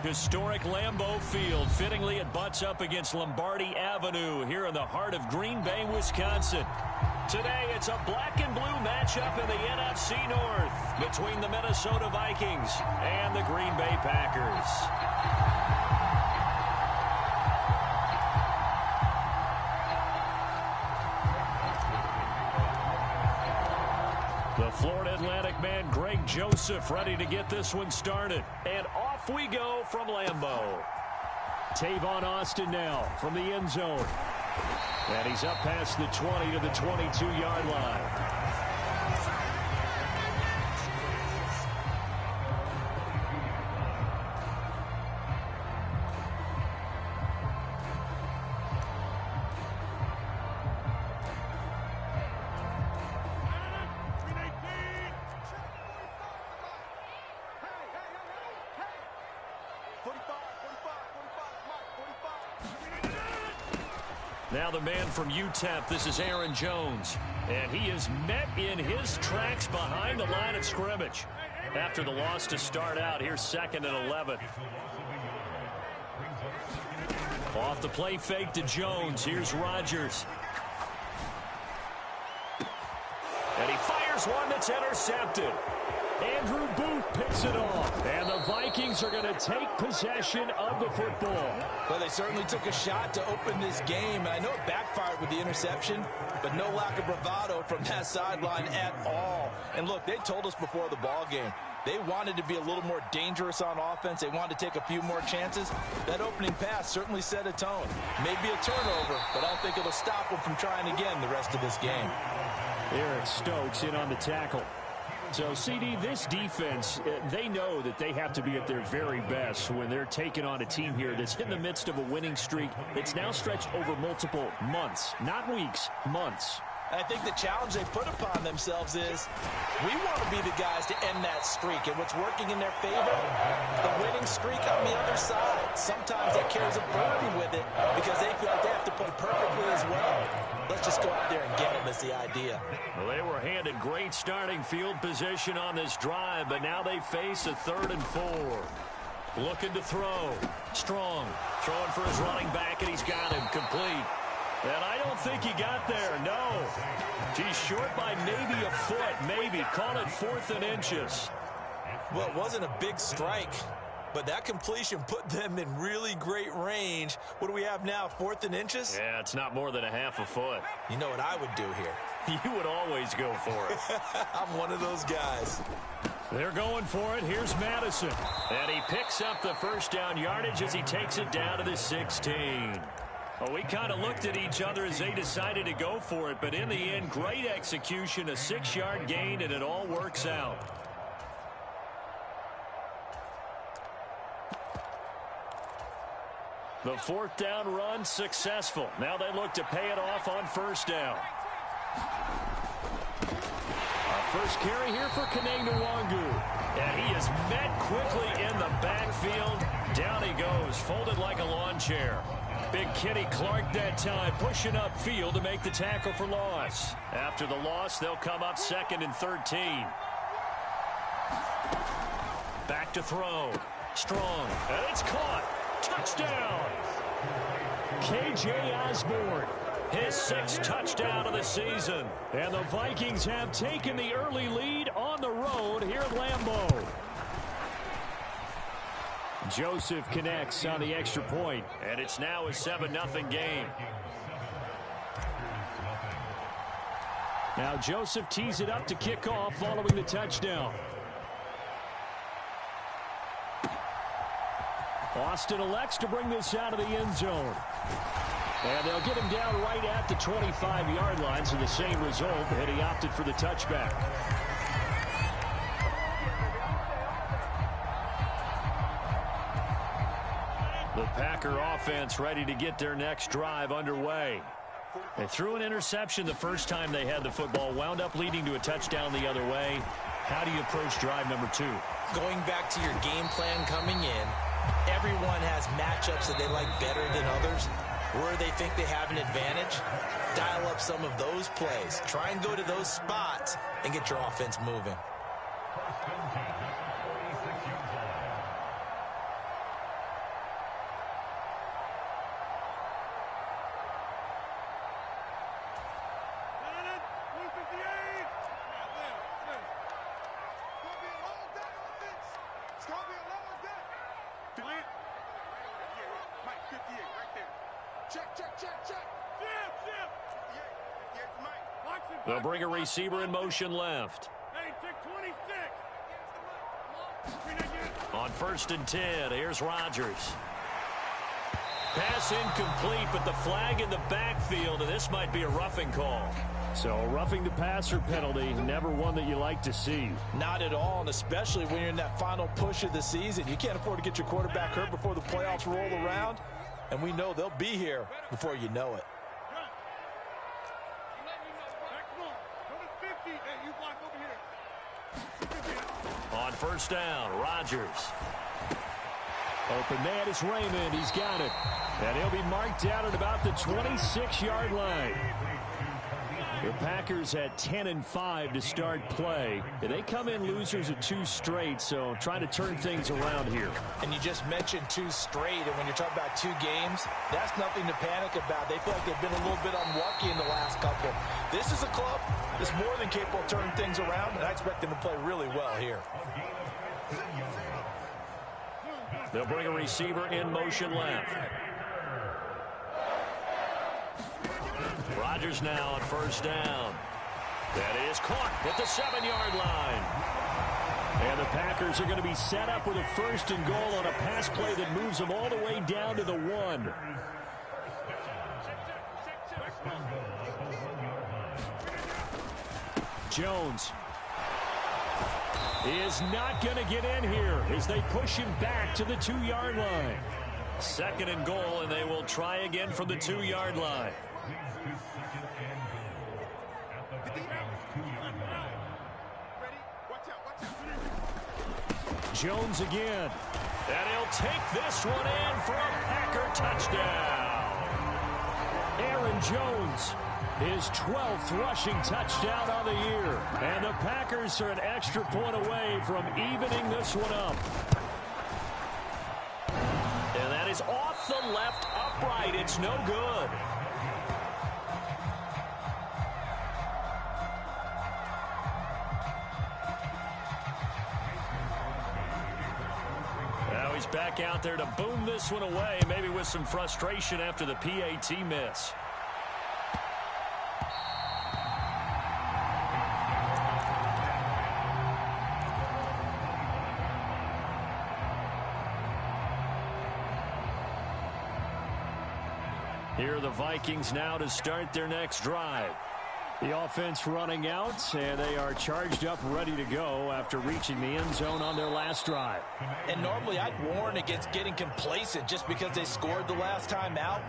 Historic Lambeau Field. Fittingly, it butts up against Lombardi Avenue here in the heart of Green Bay, Wisconsin. Today, it's a black and blue matchup in the NFC North between the Minnesota Vikings and the Green Bay Packers. The Florida Atlantic man, Greg Joseph, ready to get this one started. And off we go from Lambeau. Tavon Austin now from the end zone. And he's up past the 20 to the 22-yard line. Now the man from UTEP, this is Aaron Jones. And he is met in his tracks behind the line of scrimmage. After the loss to start out, here's 2nd and 11. Off the play fake to Jones. Here's Rodgers. And he fires one that's intercepted. Andrew Booth picks it off. And the Vikings are going to take possession of the football. Well, they certainly took a shot to open this game. And I know it backfired with the interception, but no lack of bravado from that sideline at all. And look, they told us before the ball game, they wanted to be a little more dangerous on offense. They wanted to take a few more chances. That opening pass certainly set a tone. Maybe a turnover, but I don't think it'll stop them from trying again the rest of this game. Eric Stokes in on the tackle. So, CD, this defense, they know that they have to be at their very best when they're taking on a team here that's in the midst of a winning streak. It's now stretched over multiple months, not weeks, months. I think the challenge they put upon themselves is we want to be the guys to end that streak. And what's working in their favor? The winning streak on the other side. Sometimes that carries a burden with it because they feel like they have to play perfectly as well. Let's just go out there and get them is the idea. Well, they were handed great starting field position on this drive, but now they face a 3rd and 4. Looking to throw. Strong. Throwing for his running back, and he's got him complete. And I don't think he got there, no. He's short by maybe a foot, maybe. Call it 4th and inches. Well, it wasn't a big strike, but that completion put them in really great range. What do we have now, 4th and inches? Yeah, it's not more than a half a foot. You know what I would do here? You would always go for it. I'm one of those guys. They're going for it. Here's Madison. And he picks up the first down yardage as he takes it down to the 16. Well, we kind of looked at each other as they decided to go for it, but in the end, great execution, a 6-yard gain, and it all works out. The 4th down run successful. Now they look to pay it off on 1st down. Our first carry here for Kene Nwangu. And he is met quickly in the backfield. Down he goes, folded like a lawn chair. Big Kenny Clark that time, pushing upfield to make the tackle for loss. After the loss, they'll come up 2nd and 13. Back to throw. Strong. And it's caught. Touchdown. K.J. Osborne. His 6th touchdown of the season. And the Vikings have taken the early lead on the road here at Lambeau. Joseph connects on the extra point, and it's now a 7-0 game. Now Joseph tees it up to kick off following the touchdown. Austin elects to bring this out of the end zone. And they'll get him down right at the 25-yard line, so the same result, and he opted for the touchback. The Packer offense ready to get their next drive underway. They threw an interception the first time they had the football, wound up leading to a touchdown the other way. How do you approach drive number 2? Going back to your game plan coming in, everyone has matchups that they like better than others. Where they think they have an advantage, dial up some of those plays. Try and go to those spots and get your offense moving. They'll bring a receiver in motion left. On 1st and 10, here's Rodgers. Pass incomplete, but the flag in the backfield, and this might be a roughing call. So roughing the passer penalty, never one that you like to see. Not at all, and especially when you're in that final push of the season. You can't afford to get your quarterback hurt before the playoffs roll around, and we know they'll be here before you know it. On 1st down, Rodgers. Open man is Raymond. He's got it. And he'll be marked out at about the 26-yard line. The Packers at 10-5 to start play. They come in losers of 2 straight, so trying to turn things around here. And you just mentioned 2 straight, and when you're talking about 2 games, that's nothing to panic about. They feel like they've been a little bit unlucky in the last couple. This is a club that's more than capable of turning things around, and I expect them to play really well here. They'll bring a receiver in motion left. Rodgers now on 1st down. That is caught at the 7-yard line. And the Packers are going to be set up with a 1st and goal on a pass play that moves them all the way down to the 1. Jones is not going to get in here as they push him back to the 2-yard line. 2nd and goal, and they will try again from the 2-yard line. Jones again. And he'll take this one in for a Packer touchdown. Aaron Jones, his 12th rushing touchdown on the year. And the Packers are an extra point away from evening this one up. And that is off the left upright. It's no good. Now he's back out there to boom this one away, maybe with some frustration after the PAT miss. Here are the Vikings now to start their next drive. The offense running out, and they are charged up, ready to go after reaching the end zone on their last drive. And normally I'd warn against getting complacent just because they scored the last time out.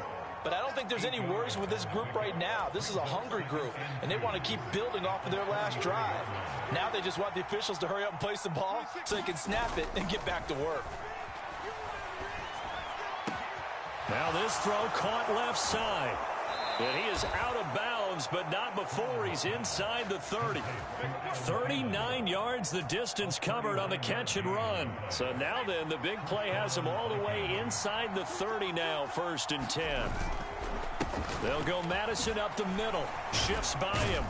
But I don't think there's any worries with this group right now. This is a hungry group, and they want to keep building off of their last drive. Now they just want the officials to hurry up and place the ball so they can snap it and get back to work. Now this throw caught left side. And he is out of bounds, but not before he's inside the 30. 39 yards the distance covered on the catch and run. So now then, the big play has him all the way inside the 30 now, 1st and 10. They'll go Madison up the middle. Shifts by him.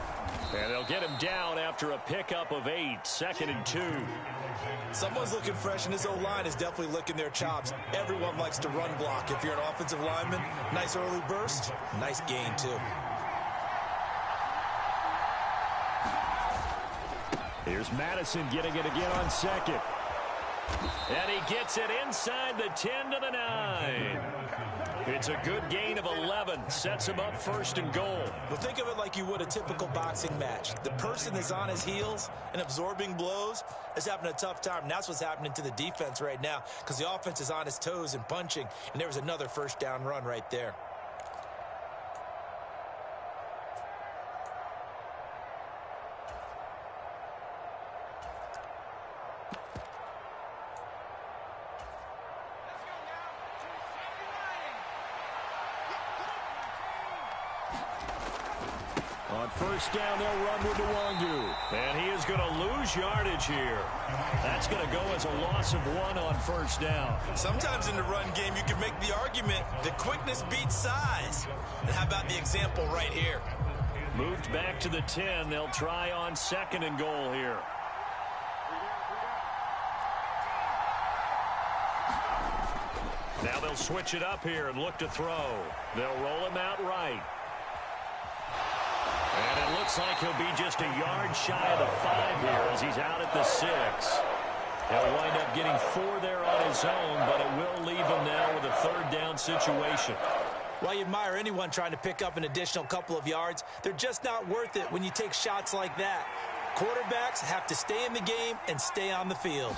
And they'll get him down after a pickup of 8, 2nd and 2. Someone's looking fresh, and his O-line is definitely licking their chops. Everyone likes to run block. If you're an offensive lineman, nice early burst, nice gain, too. Here's Madison getting it again on 2nd. And he gets it inside the 10 to the 9. It's a good gain of 11. Sets him up 1st and goal. Well, think of it like you would a typical boxing match. The person that's on his heels and absorbing blows is having a tough time. And that's what's happening to the defense right now because the offense is on his toes and punching. And there was another 1st down run right there. On 1st down, they'll run with Nwangu. And he is going to lose yardage here. That's going to go as a loss of 1 on 1st down. Sometimes in the run game, you can make the argument that quickness beats size. And how about the example right here? Moved back to the 10. They'll try on 2nd and goal here. Now they'll They'll switch it up here and look to throw. They'll roll him out right. And it looks like he'll be just a yard shy of the 5 here as he's out at the 6. He'll wind up getting 4 there on his own, but it will leave him now with a 3rd down situation. Well, you admire anyone trying to pick up an additional couple of yards. They're just not worth it when you take shots like that. Quarterbacks have to stay in the game and stay on the field.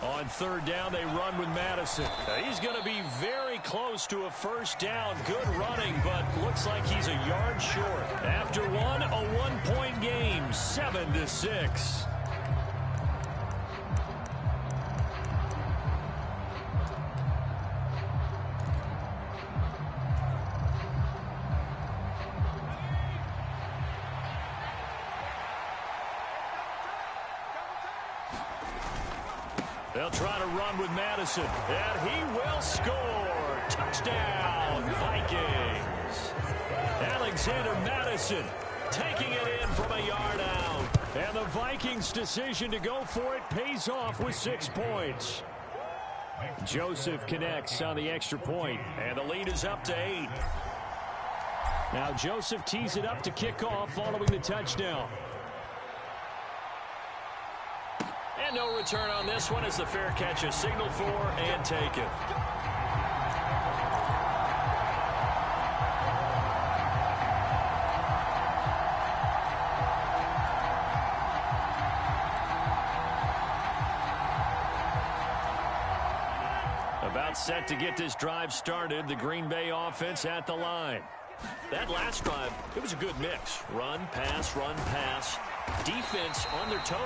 On 3rd down, they run with Madison. He's going to be very close to a 1st down. Good running, but looks like he's a yard short. After one, a 1-point game, 7-6. They'll try to run with Madison, and he will score. Touchdown, Vikings. Alexander Madison taking it in from a yard out. And the Vikings' decision to go for it pays off with 6 points. Joseph connects on the extra point, and the lead is up to 8. Now Joseph tees it up to kick off following the touchdown. And no return on this one as the fair catch is signaled for and taken. About set to get this drive started, the Green Bay offense at the line. That last drive, it was a good mix. Run, pass, defense on their toes.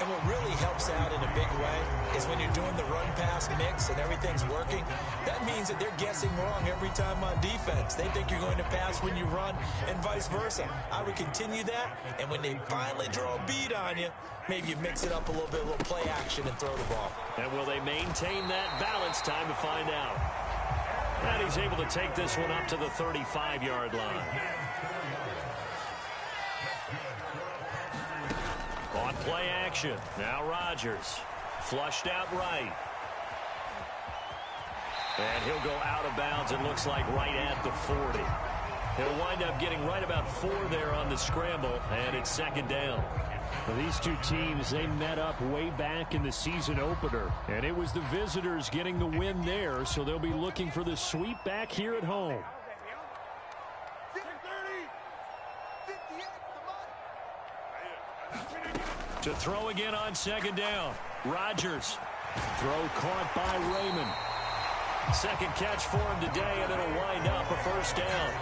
And what really helps out in a big way is when you're doing the run-pass mix and everything's working, that means that they're guessing wrong every time on defense. They think you're going to pass when you run and vice versa. I would continue that, and when they finally draw a bead on you, maybe you mix it up a little bit, a little play action and throw the ball. And will they maintain that balance? Time to find out. And he's able to take this one up to the 35-yard line. On play action, now Rodgers. Flushed out right. And he'll go out of bounds, it looks like right at the 40. He'll wind up getting right about 4 there on the scramble, and it's 2nd down. Well, these two teams, they met up way back in the season opener, and it was the visitors getting the win there, so they'll be looking for the sweep back here at home. To throw again on 2nd down. Rodgers. Throw caught by Raymond. 2nd catch for him today, and it'll wind up a 1st down.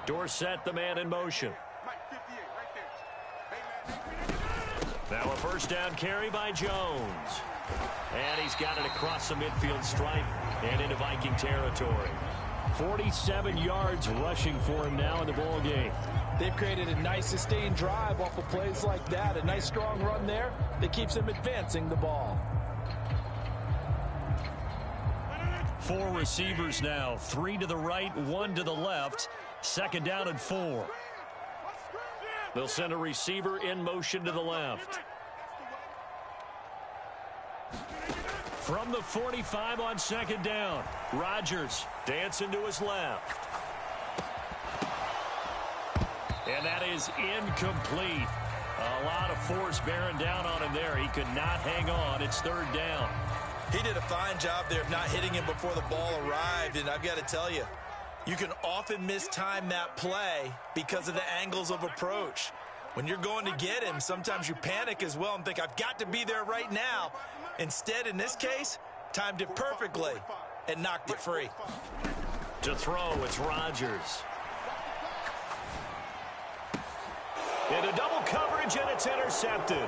Dorsett, the man in motion. Now a 1st down carry by Jones. And he's got it across the midfield stripe and into Viking territory. 47 yards rushing for him now in the ball game. They've created a nice sustained drive off of plays like that. A nice strong run there that keeps them advancing the ball. 4 receivers now. 3 to the right, 1 to the left. 2nd down and 4. They'll send a receiver in motion to the left. From the 45 on 2nd down, Rodgers dancing to his left. And that is incomplete. A lot of force bearing down on him there. He could not hang on. It's 3rd down. He did a fine job there of not hitting him before the ball arrived, and I've got to tell you, you can often mistime that play because of the angles of approach. When you're going to get him, sometimes you panic as well and think, I've got to be there right now. Instead, in this case, timed it perfectly and knocked it free. To throw, it's Rodgers. Into double coverage, and it's intercepted.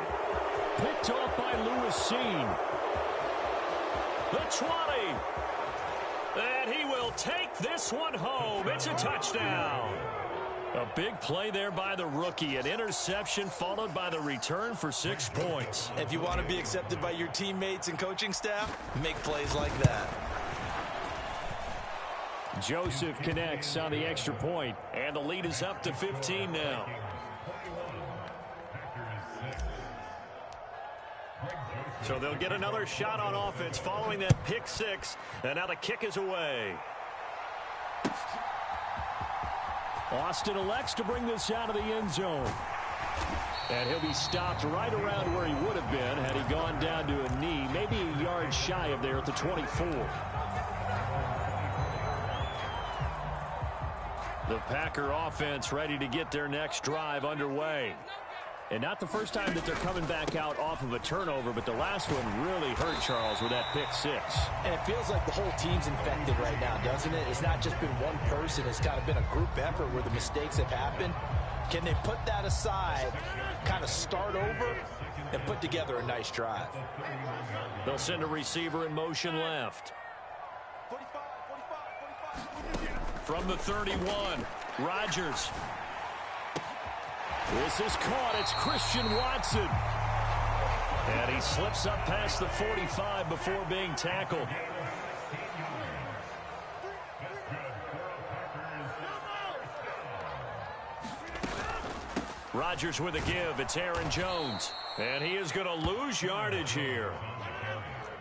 Picked off by Lewis Seen. The 20. And he will take this one home. It's a touchdown. A big play there by the rookie. An interception followed by the return for 6 points. If you want to be accepted by your teammates and coaching staff, make plays like that. Joseph connects on the extra point. And the lead is up to 15 now. So they'll get another shot on offense following that pick six. And now the kick is away. Austin elects to bring this out of the end zone. And he'll be stopped right around where he would have been had he gone down to a knee, maybe a yard shy of there at the 24. The Packer offense ready to get their next drive underway. And not the first time that they're coming back out off of a turnover, but the last one really hurt Charles with that pick six. And it feels like the whole team's infected right now, doesn't it? It's not just been one person. It's kind of been a group effort where the mistakes have happened. Can they put that aside, kind of start over, and put together a nice drive? They'll send a receiver in motion left. From the 31, Rodgers. This is caught. It's Christian Watson. And he slips up past the 45 before being tackled. Rodgers with a give. It's Aaron Jones. And he is going to lose yardage here.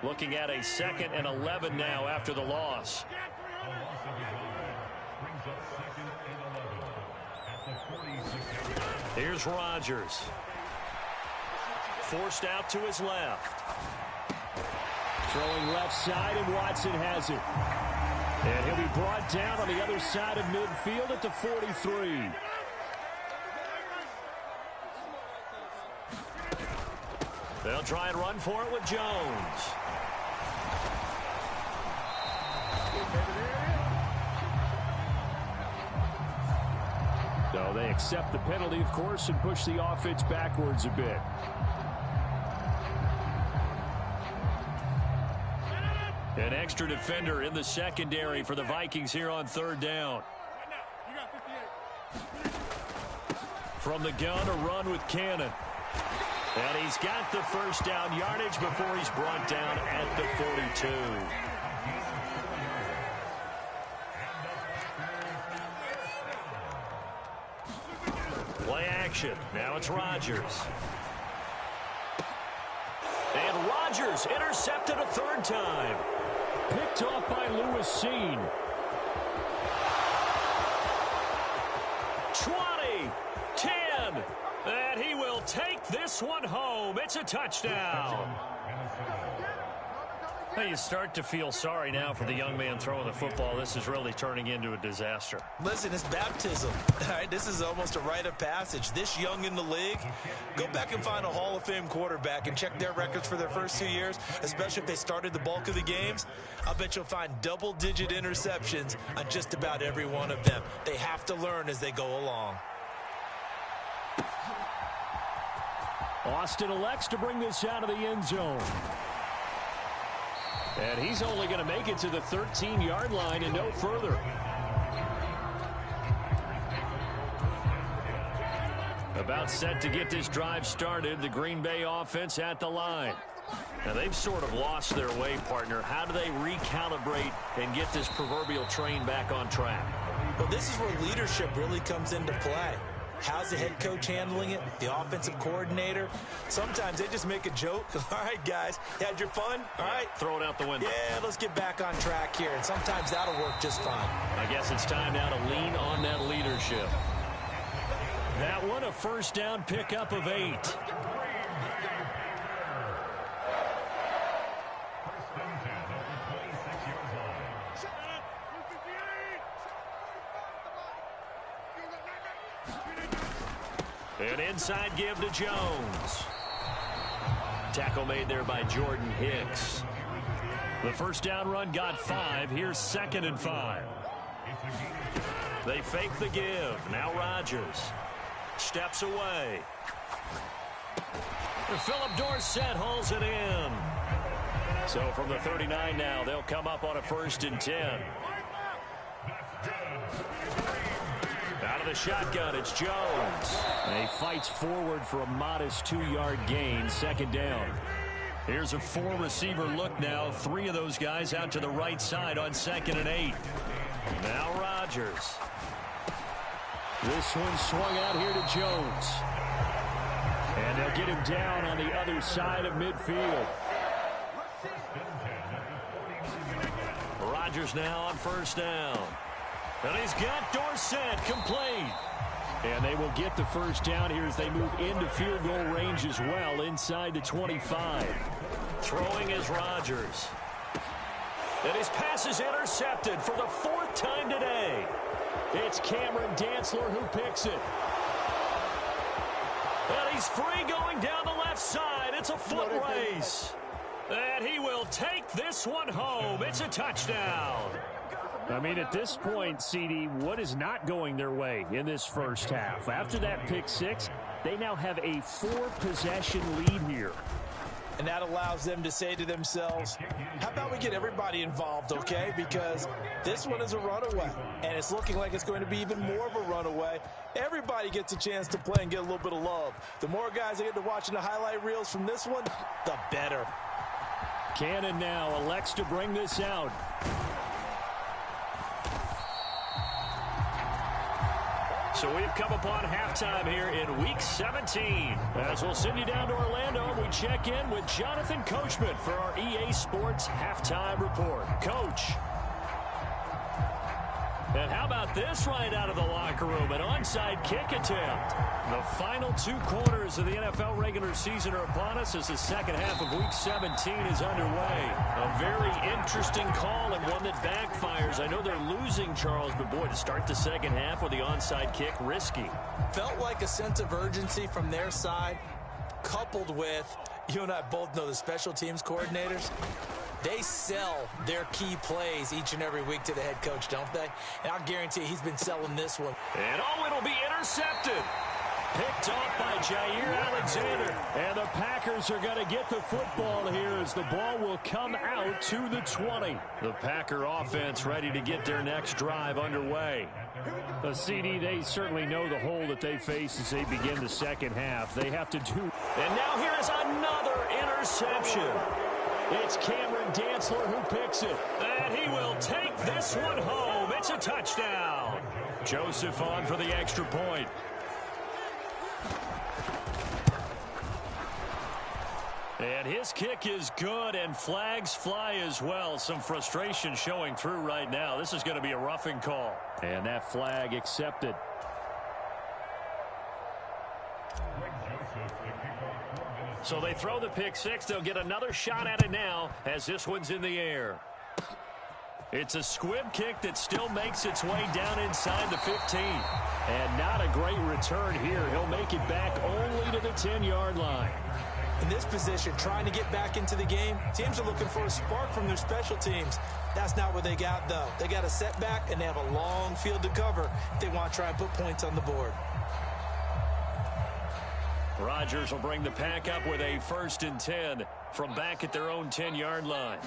Looking at a 2nd and 11 now after the loss. Here's Rodgers. Forced out to his left. Throwing left side, and Watson has it. And he'll be brought down on the other side of midfield at the 43. They'll try and run for it with Jones. So they accept the penalty, of course, and push the offense backwards a bit. An extra defender in the secondary for the Vikings here on 3rd down. From the gun, a run with Cannon. And he's got the first down yardage before he's brought down at the 42. Play action. Now it's Rodgers. And Rodgers intercepted a 3rd time. Picked off by Lewis Seen. 20, 10, and he will take this one home. It's a touchdown. Now you start to feel sorry now for the young man throwing the football. This is really turning into a disaster. Listen, it's baptism. All right, this is almost a rite of passage. This young in the league, go back and find a Hall of Fame quarterback and check their records for their first 2 years, especially if they started the bulk of the games. I'll bet you'll find double-digit interceptions on just about every one of them. They have to learn as they go along. Austin elects to bring this out of the end zone. And he's only going to make it to the 13-yard line and no further. About set to get this drive started, the Green Bay offense at the line. Now, they've sort of lost their way, partner. How do they recalibrate and get this proverbial train back on track? Well, this is where leadership really comes into play. How's the head coach handling it? The offensive coordinator? Sometimes they just make a joke. All right, guys, you had your fun? All right. Throw it out the window. Yeah, let's get back on track here. And sometimes that'll work just fine. I guess it's time now to lean on that leadership. That one, a first down pickup of 8. An inside give to Jones. Tackle made there by Jordan Hicks. The first down run got 5. Here's 2nd and 5. They fake the give. Now Rodgers steps away. Philip Dorsett hauls it in. So from the 39 now, they'll come up on a 1st and 10. Out of the shotgun, it's Jones. And he fights forward for a modest 2-yard gain, 2nd down. Here's a 4-receiver look now. 3 of those guys out to the right side on 2nd and 8. Now Rodgers. This one swung out here to Jones. And they'll get him down on the other side of midfield. Rodgers now on first down. And he's got Dorsett complete. And they will get the first down here as they move into field goal range as well, inside the 25. Throwing is Rodgers. And his pass is intercepted for the 4th time today. It's Cameron Dantzler who picks it. And he's free going down the left side. It's a foot race. And he will take this one home. It's a touchdown. I mean, at this point, CD, what is not going their way in this first half? After that pick six, they now have a 4-possession lead here. And that allows them to say to themselves, how about we get everybody involved, okay? Because this one is a runaway, and it's looking like it's going to be even more of a runaway. Everybody gets a chance to play and get a little bit of love. The more guys that get to watching the highlight reels from this one, the better. Cannon now elects to bring this out. So we've come upon halftime here in Week 17. As we'll send you down to Orlando, we check in with Jonathan Coachman for our EA Sports Halftime Report. Coach. And how about this right out of the locker room? An onside kick attempt. The final 2 quarters of the NFL regular season are upon us as the second half of Week 17 is underway. A very interesting call and one that backfires. I know they're losing, Charles, but boy, to start the second half with the onside kick, risky. Felt like a sense of urgency from their side, coupled with, you and I both know the special teams coordinators. They sell their key plays each and every week to the head coach, don't they? And I'll guarantee he's been selling this one. And it'll be intercepted. Picked off by Jair Alexander. And the Packers are going to get the football here as the ball will come out to the 20. The Packer offense ready to get their next drive underway. The CD, they certainly know the hole that they face as they begin the second half. They have to do. And now here is another interception. It's Cameron Dantzler who picks it. And he will take this one home. It's a touchdown. Joseph on for the extra point. And his kick is good, and flags fly as well. Some frustration showing through right now. This is going to be a roughing call. And that flag accepted. So they throw the pick six. They'll get another shot at it now as this one's in the air. It's a squib kick that still makes its way down inside the 15. And not a great return here. He'll make it back only to the 10-yard line. In this position, trying to get back into the game, teams are looking for a spark from their special teams. That's not what they got, though. They got a setback, and they have a long field to cover if they want to try and put points on the board. Rodgers will bring the pack up with a 1st and 10 from back at their own 10-yard line.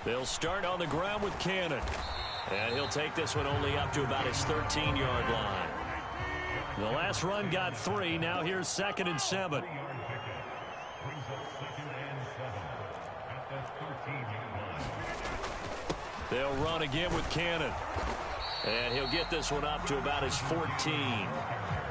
They'll start on the ground with Cannon. And he'll take this one only up to about his 13-yard line. The last run got 3. Now here's 2nd and 7. They'll run again with Cannon. And he'll get this one up to about his 14.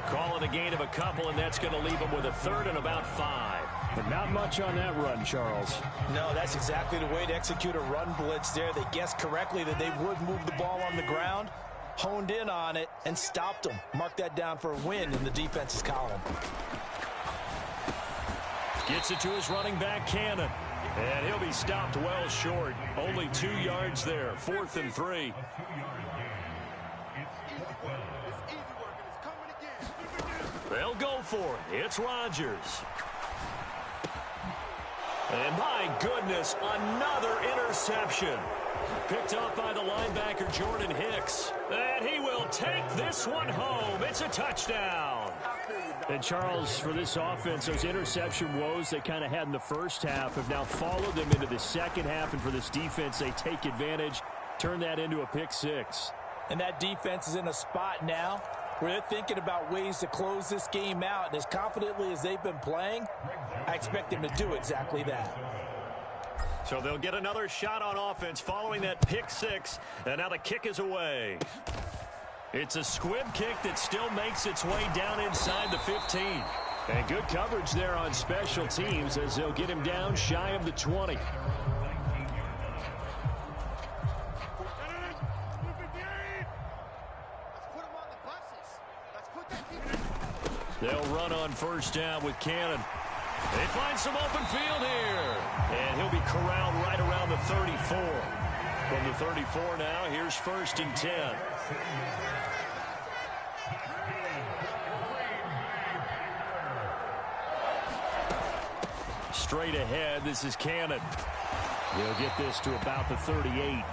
Calling a gain of a couple, and that's going to leave him with a 3rd and about 5. But not much on that run, Charles. No, that's exactly the way to execute a run blitz there. They guessed correctly that they would move the ball on the ground, honed in on it, and stopped them. Mark that down for a win in the defense's column. Gets it to his running back, Cannon. And he'll be stopped well short. Only 2 yards there. 4th and 3. They'll go for it. It's Rodgers. And my goodness, another interception. Picked up by the linebacker, Jordan Hicks. And he will take this one home. It's a touchdown. And Charles, for this offense, those interception woes they kind of had in the first half have now followed them into the second half. And for this defense, they take advantage, turn that into a pick six. And that defense is in a spot now where they're thinking about ways to close this game out. And as confidently as they've been playing, I expect them to do exactly that. So they'll get another shot on offense following that pick six. And now the kick is away. It's a squib kick that still makes its way down inside the 15. And good coverage there on special teams as they'll get him down shy of the 20. They'll run on first down with Cannon. They find some open field here. And he'll be corralled right around the 34. From the 34 now, here's 1st and 10. Straight ahead, this is Cannon. He'll get this to about the 38.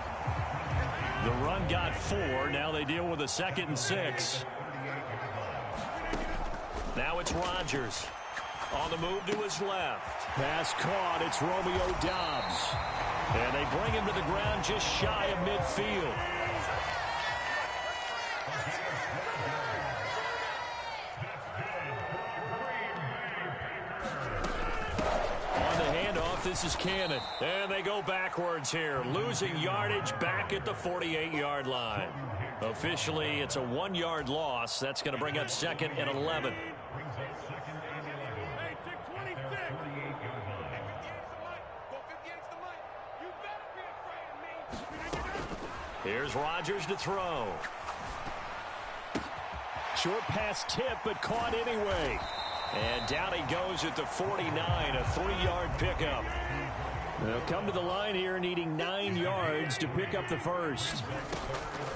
The run got 4. Now they deal with a 2nd and 6. Now it's Rodgers. On the move to his left. Pass caught. It's Romeo Doubs. And they bring him to the ground just shy of midfield. On the handoff, this is Cannon. And they go backwards here. Losing yardage back at the 48-yard line. Officially, it's a 1-yard loss. That's going to bring up 2nd and 11. Here's Rodgers to throw. Short pass tip, but caught anyway. And down he goes at the 49, a 3-yard pickup. They'll come to the line here needing 9 yards to pick up the first.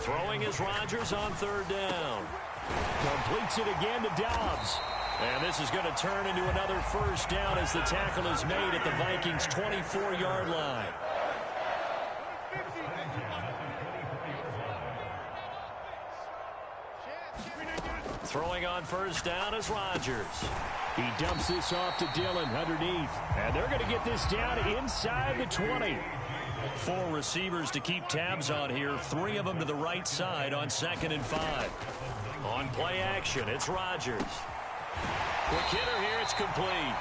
Throwing is Rodgers on 3rd down. Completes it again to Doubs. And this is going to turn into another 1st down as the tackle is made at the Vikings' 24-yard line. Throwing on 1st down is Rodgers. He dumps this off to Dillon underneath. And they're going to get this down inside the 20. 4 receivers to keep tabs on here. 3 of them to the right side on 2nd and 5. On play action, it's Rodgers. Quick hitter here, it's complete.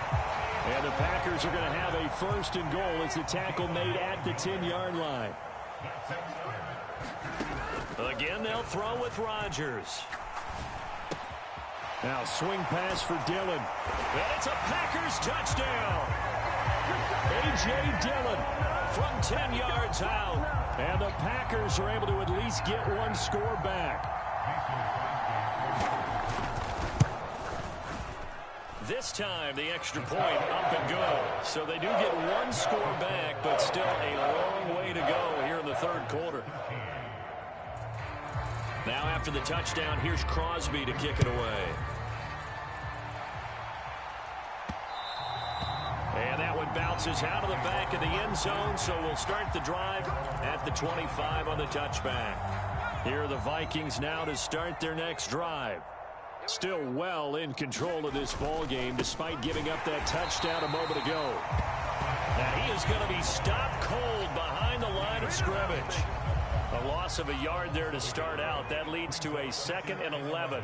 And the Packers are going to have a 1st and goal as the tackle made at the 10-yard line. Again, they'll throw with Rodgers. Now swing pass for Dillon. And it's a Packers touchdown. A.J. Dillon from 10 yards out. And the Packers are able to at least get 1 score back. This time, the extra point up and go. So they do get 1 score back, but still a long way to go here in the 3rd quarter. Now after the touchdown, here's Crosby to kick it away. And that one bounces out of the back of the end zone, so we'll start the drive at the 25 on the touchback. Here are the Vikings now to start their next drive. Still well in control of this ball game despite giving up that touchdown a moment ago. Now he is going to be stopped cold behind the line of scrimmage. A loss of a yard there to start out. That leads to a 2nd and 11.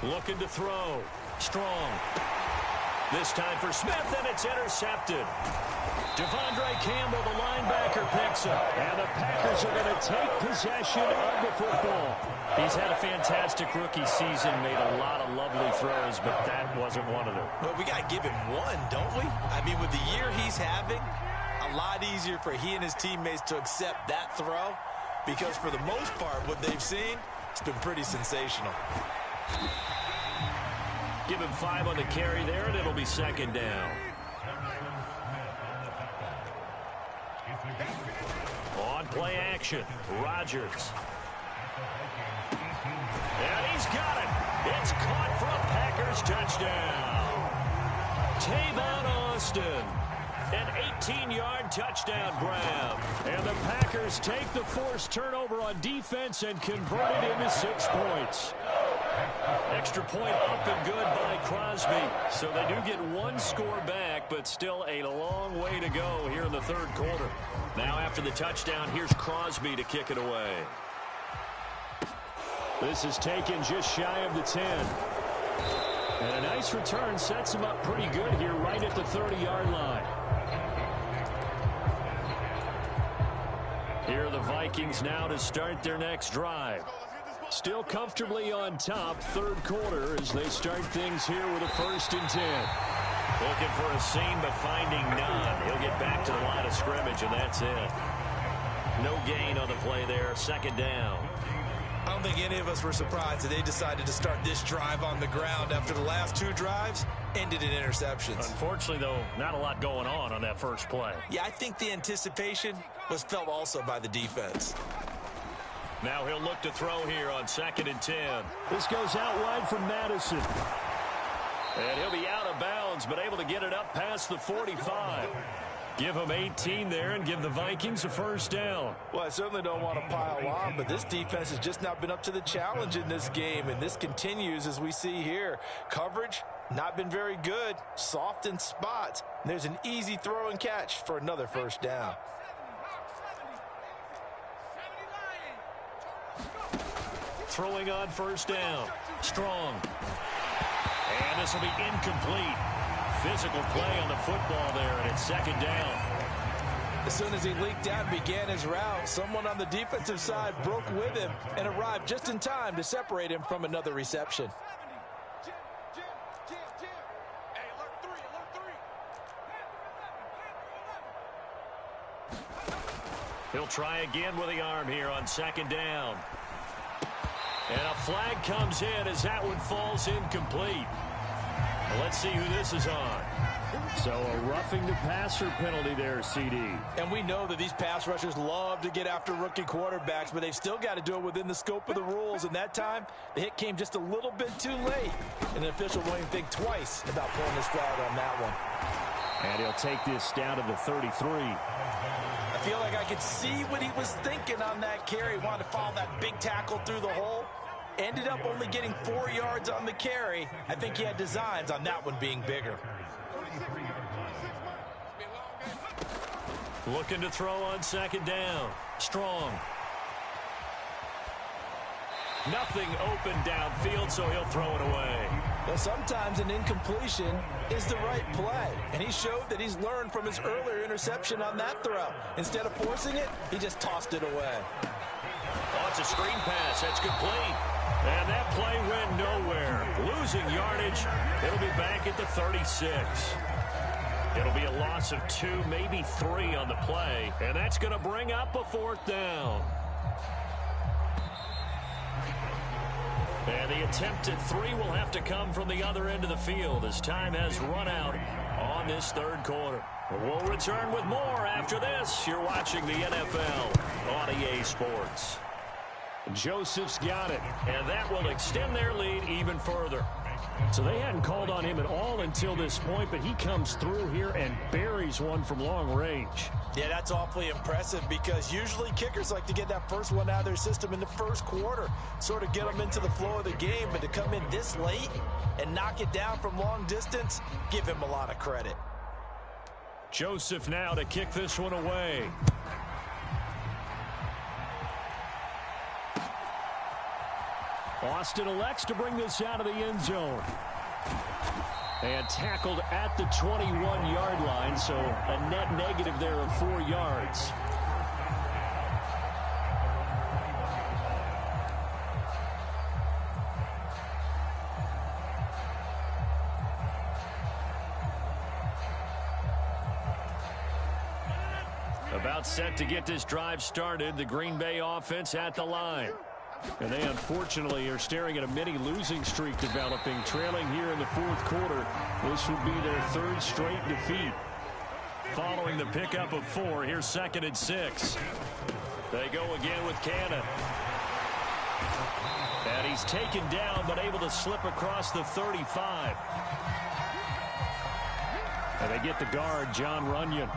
Looking to throw. Strong. This time for Smith, and it's intercepted. Devondre Campbell, the linebacker, picks up. And the Packers are going to take possession of the football. He's had a fantastic rookie season, made a lot of lovely throws, but that wasn't one of them. Well, we got to give him one, don't we? I mean, with the year he's having, a lot easier for he and his teammates to accept that throw because for the most part, what they've seen, it's been pretty sensational. Give him 5 on the carry there, and it'll be 2nd down. On play action, Rodgers. And he's got it. It's caught for a Packers touchdown. Tavon Austin. An 18-yard touchdown grab. And the Packers take the forced turnover on defense and convert it into 6 points. Extra point up and good by Crosby. So they do get 1 score back, but still a long way to go here in the 3rd quarter. Now after the touchdown, here's Crosby to kick it away. This is taken just shy of the 10. And a nice return sets him up pretty good here right at the 30-yard line. Here are the Vikings now to start their next drive. Still comfortably on top, third quarter as they start things here with a 1st and 10. Looking for a seam, but finding none. He'll get back to the line of scrimmage, and that's it. No gain on the play there, 2nd down. I don't think any of us were surprised that they decided to start this drive on the ground after the last 2 drives ended in interceptions. Unfortunately, though, not a lot going on that first play. Yeah, I think the anticipation was felt also by the defense. Now he'll look to throw here on 2nd and 10. This goes out wide from Madison. And he'll be out of bounds, but able to get it up past the 45. Give him 18 there and give the Vikings a 1st down. Well, I certainly don't want to pile on, but this defense has just not been up to the challenge in this game, and this continues as we see here. Coverage, not been very good, soft in spots. And there's an easy throw and catch for another 1st down. Throwing on 1st down. Strong. And this will be incomplete. Physical play on the football there, and it's 2nd down. As soon as he leaked out and began his route, someone on the defensive side broke with him and arrived just in time to separate him from another reception. He'll try again with the arm here on 2nd down. And a flag comes in as that one falls incomplete. Well, let's see who this is on. So a roughing the passer penalty there, CD. And we know that these pass rushers love to get after rookie quarterbacks, but they've still got to do it within the scope of the rules. And that time, the hit came just a little bit too late. And the official won't even think twice about pulling this flag on that one. And he'll take this down to the 33. I feel like I could see what he was thinking on that carry. Wanted to follow that big tackle through the hole. Ended up only getting 4 yards on the carry. I think he had designs on that one being bigger. Looking to throw on 2nd down. Strong. Nothing open downfield, so he'll throw it away. Well, sometimes an incompletion is the right play, and he showed that he's learned from his earlier interception on that throw. Instead of forcing it, he just tossed it away. Oh, it's a screen pass. That's complete. And that play went nowhere. Losing yardage. It'll be back at the 36. It'll be a loss of 2, maybe 3 on the play, and that's going to bring up a 4th down. And the attempt at 3 will have to come from the other end of the field as time has run out on this 3rd quarter. We'll return with more after this. You're watching the NFL on EA Sports. Joseph's got it. And that will extend their lead even further. So they hadn't called on him at all until this point, but he comes through here and buries one from long range. Yeah, that's awfully impressive because usually kickers like to get that first one out of their system in the 1st quarter, sort of get them into the flow of the game, but to come in this late and knock it down from long distance, give him a lot of credit. Joseph now to kick this one away. Austin elects to bring this out of the end zone. And tackled at the 21-yard line, so a net negative there of 4 yards. About set to get this drive started, the Green Bay offense at the line. And they unfortunately are staring at a mini losing streak developing, trailing here in the 4th quarter. This would be their 3rd straight defeat. Following the pickup of 4, here's 2nd and 6. They go again with Cannon. And he's taken down but able to slip across the 35. And they get the guard, John Runyon.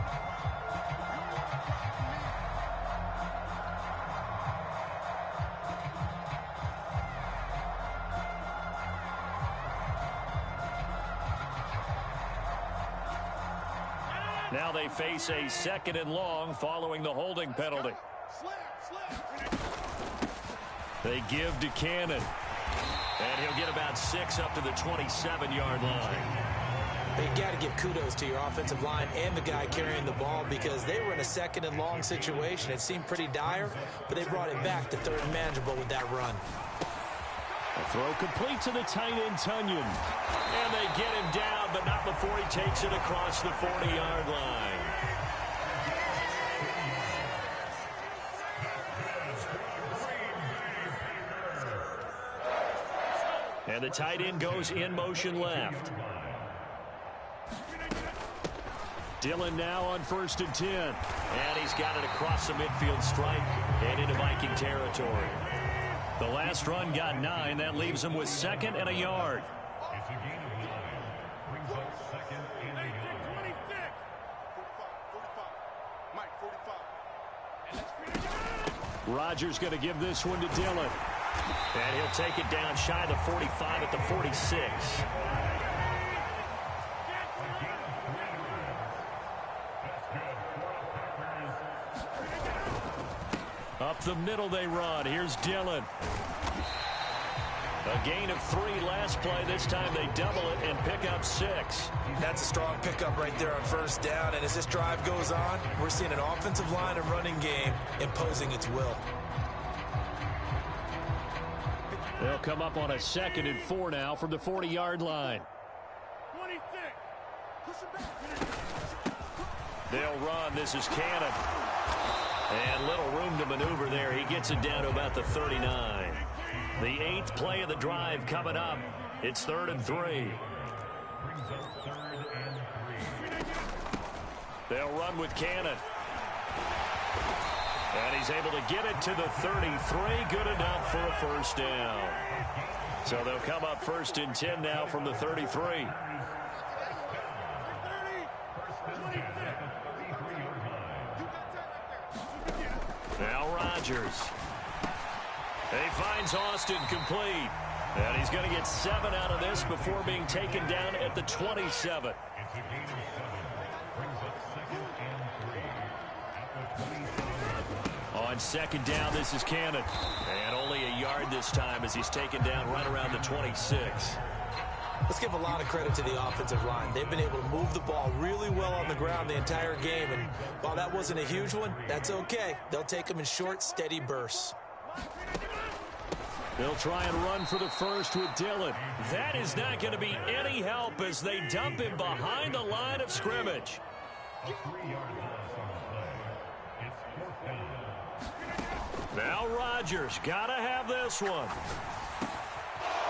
Now they face a 2nd and long following the holding penalty. They give to Cannon. And he'll get about 6 up to the 27-yard line. You got to give kudos to your offensive line and the guy carrying the ball because they were in a second and long situation. It seemed pretty dire, but they brought it back to third and manageable with that run. A throw complete to the tight end, Tunyon. And they get him down, but not before he takes it across the 40-yard line. And the tight end goes in motion left. Dillon now on 1st and 10. And he's got it across the midfield stripe and into Viking territory. The last run got 9. That leaves him with 2nd and a yard. Rodgers going to give this one to Dillon. And he'll take it down shy of the 45 at the 46. Up the middle they run. Here's Dillon. A gain of 3 last play. This time they double it and pick up 6. That's a strong pickup right there on 1st down. And as this drive goes on, we're seeing an offensive line and running game imposing its will. They'll come up on a 2nd and 4 now from the 40-yard line. 26. They'll run. This is Cannon. And little room to maneuver there. He gets it down to about the 39. The 8th play of the drive coming up. It's 3rd and 3. They'll run with Cannon. And he's able to get it to the 33. Good enough for a 1st down. So they'll come up 1st and 10 now from the 33. Now Rodgers. He finds Austin complete. And he's going to get 7 out of this before being taken down at the 27. On 2nd down, this is Cannon. And only a yard this time as he's taken down right around the 26. Let's give a lot of credit to the offensive line. They've been able to move the ball really well on the ground the entire game. And while that wasn't a huge one, that's okay. They'll take them in short, steady bursts. They'll try and run for the 1st with Dillon. That is not going to be any help as they dump him behind the line of scrimmage. Now Rodgers got to have this one.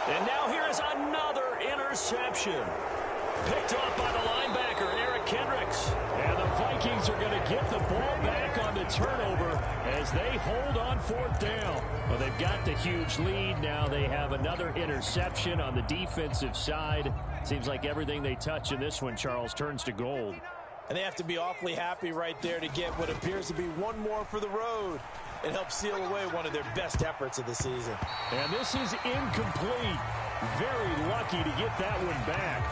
And now here is another interception. Picked off by the linebacker, Eric Kendricks. And the Vikings are going to get the ball back on the turnover as they hold on 4th down. Well, they've got the huge lead. Now they have another interception on the defensive side. Seems like everything they touch in this one, Charles, turns to gold. And they have to be awfully happy right there to get what appears to be one more for the road. It helps seal away one of their best efforts of the season. And this is incomplete. Very lucky to get that one back.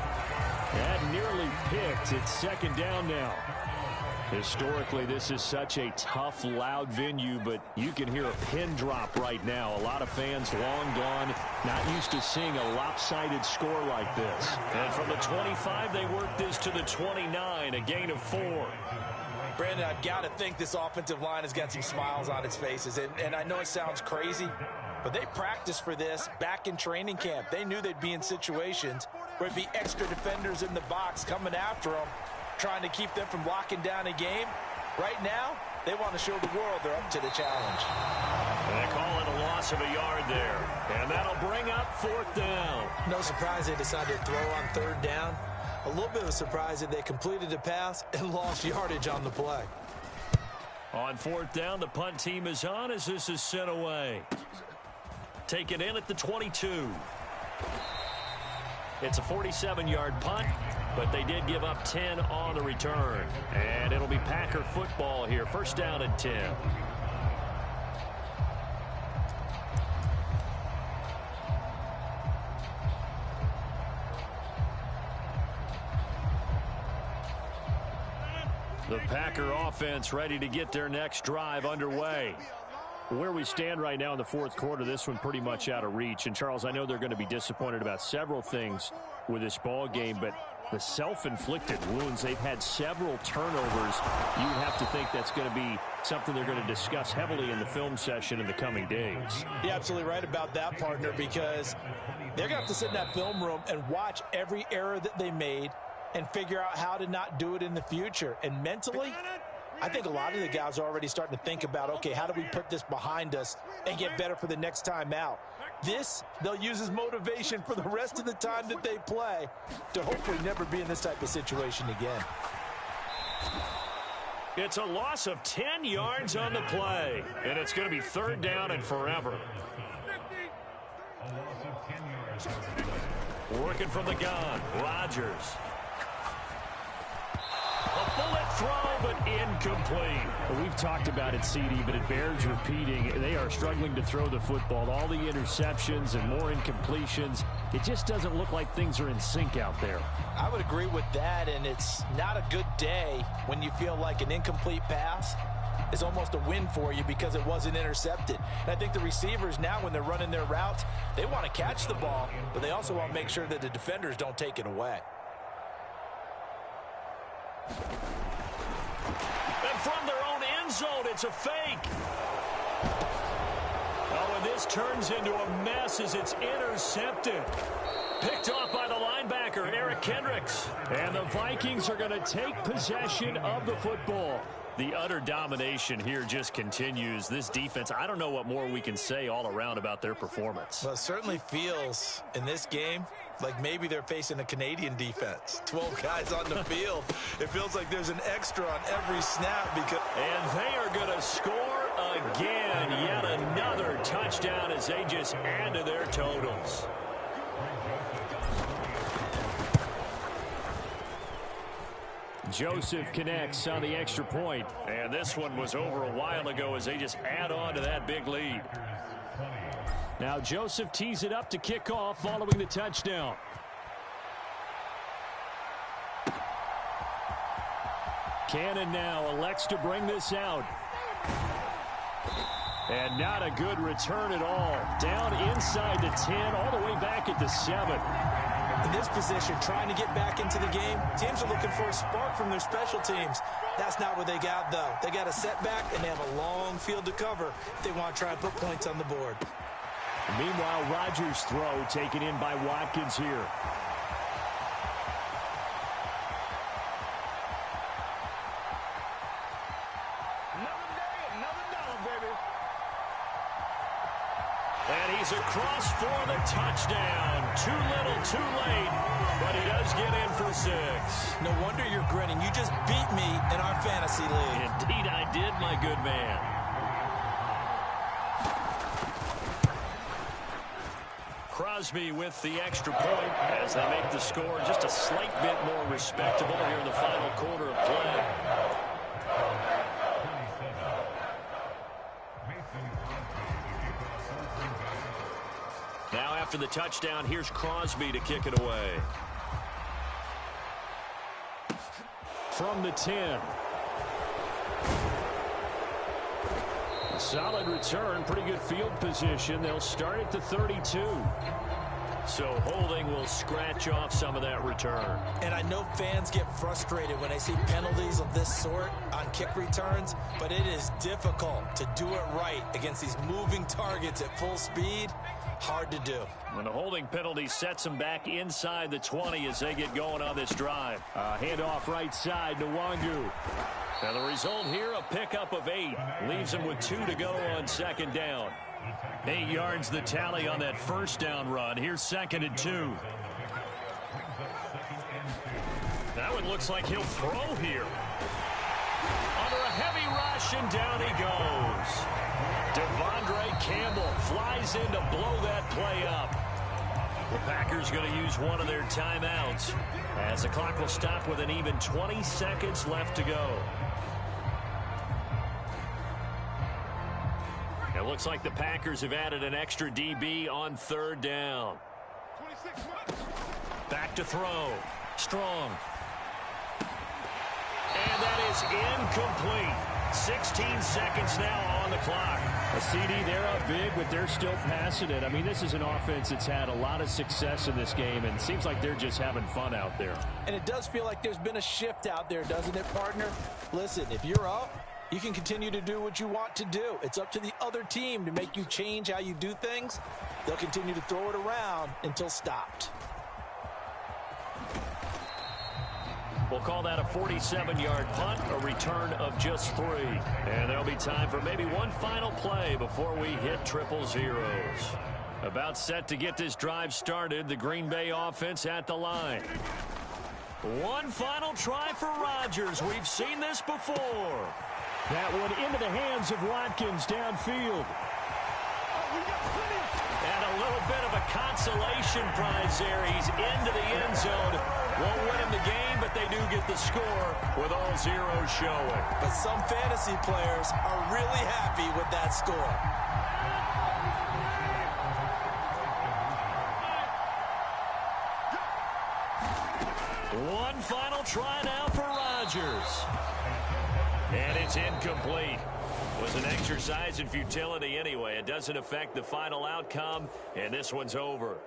That nearly picked. It's 2nd down now. Historically, this is such a tough, loud venue, but you can hear a pin drop right now. A lot of fans long gone, not used to seeing a lopsided score like this. And from the 25, they work this to the 29, a gain of 4. Brandon, I've got to think this offensive line has got some smiles on its faces. And I know it sounds crazy, but they practiced for this back in training camp. They knew they'd be in situations where it'd be extra defenders in the box coming after them, trying to keep them from locking down a game. Right now, they want to show the world they're up to the challenge. And they call it a loss of a yard there. And that'll bring up 4th down. No surprise they decided to throw on 3rd down. A little bit of a surprise that they completed the pass and lost yardage on the play. On 4th down, the punt team is on as this is sent away. Take it in at the 22. It's a 47-yard punt, but they did give up 10 on the return. And it'll be Packer football here. 1st down and 10. The Packer offense ready to get their next drive underway. Where we stand right now in the fourth quarter, this one pretty much out of reach. And, Charles, I know they're going to be disappointed about several things with this ball game, but the self-inflicted wounds, they've had several turnovers. You have to think that's going to be something they're going to discuss heavily in the film session in the coming days. You're absolutely right about that, partner, because they're going to have to sit in that film room and watch every error that they made and figure out how to not do it in the future. And mentally, I think a lot of the guys are already starting to think about, okay, how do we put this behind us and get better for the next time out? This, they'll use as motivation for the rest of the time that they play to hopefully never be in this type of situation again. It's a loss of 10 yards on the play, and it's going to be third down and forever. Working from the gun, Rodgers. A bullet throw, but incomplete. Well, we've talked about it, CD, but it bears repeating. They are struggling to throw the football. All the interceptions and more incompletions. It just doesn't look like things are in sync out there. I would agree with that, and it's not a good day when you feel like an incomplete pass is almost a win for you because it wasn't intercepted. And I think the receivers now, when they're running their routes, they want to catch the ball, but they also want to make sure that the defenders don't take it away. And from their own end zone, it's a fake. Oh, and this turns into a mess as it's intercepted. Picked off by the linebacker, Eric Kendricks. And the Vikings are going to take possession of the football. The utter domination here just continues. This defense, I don't know what more we can say all around about their performance. Well, it certainly feels in this game like maybe they're facing a Canadian defense. 12 guys on the field. It feels like there's an extra on every snap because... And they are going to score again. Yet another touchdown as they just add to their totals. Joseph connects on the extra point. And this one was over a while ago as they just add on to that big lead. Now Joseph tees it up to kick off following the touchdown. Cannon now elects to bring this out. And not a good return at all. Down inside the 10, all the way back at the 7. In this position, trying to get back into the game, teams are looking for a spark from their special teams. That's not what they got, though. They got a setback, and they have a long field to cover if they want to try and put points on the board. Meanwhile, Rodgers' throw taken in by Watkins here. And he's across for the touchdown. Too little, too late, but he does get in for 6. No wonder you're grinning. You just beat me in our fantasy league. Indeed I did, my good man. Crosby with the extra point as they make the score just a slight bit more respectable here in the final quarter of play. Now after the touchdown, here's Crosby to kick it away. From the 10. Solid return, pretty good field position. They'll start at the 32. So holding will scratch off some of that return. And I know fans get frustrated when they see penalties of this sort on kick returns, but it is difficult to do it right against these moving targets at full speed. Hard to do. When the holding penalty sets them back inside the 20 as they get going on this drive. Handoff right side to Wangu. Now the result here, a pickup of 8. Leaves them with 2 to go on second down. 8 yards the tally on that first down run. Here's 2nd and 2. That one looks like he'll throw here. Under a heavy rush, and down he goes. Devondre Campbell flies in to blow that play up. The Packers going to use one of their timeouts as the clock will stop with an even 20 seconds left to go. It looks like the Packers have added an extra DB on third down. Back to throw. Strong. And that is incomplete. 16 seconds now on the clock. A CD, they're up big, but they're still passing it. I mean, this is an offense that's had a lot of success in this game, and it seems like they're just having fun out there. And it does feel like there's been a shift out there, doesn't it, partner? Listen, if you're up, you can continue to do what you want to do. It's up to the other team to make you change how you do things. They'll continue to throw it around until stopped. We'll call that a 47-yard punt, a return of just 3. And there'll be time for maybe one final play before we hit triple zeros. About set to get this drive started, the Green Bay offense at the line. One final try for Rodgers. We've seen this before. That one into the hands of Watkins downfield. And a little bit of a consolation prize there. He's into the end zone. Won't win him the game, but they do get the score with all zeros showing. But some fantasy players are really happy with that score. One final try now for Rodgers. And it's incomplete. Was an exercise in futility anyway. It doesn't affect the final outcome, and this one's over.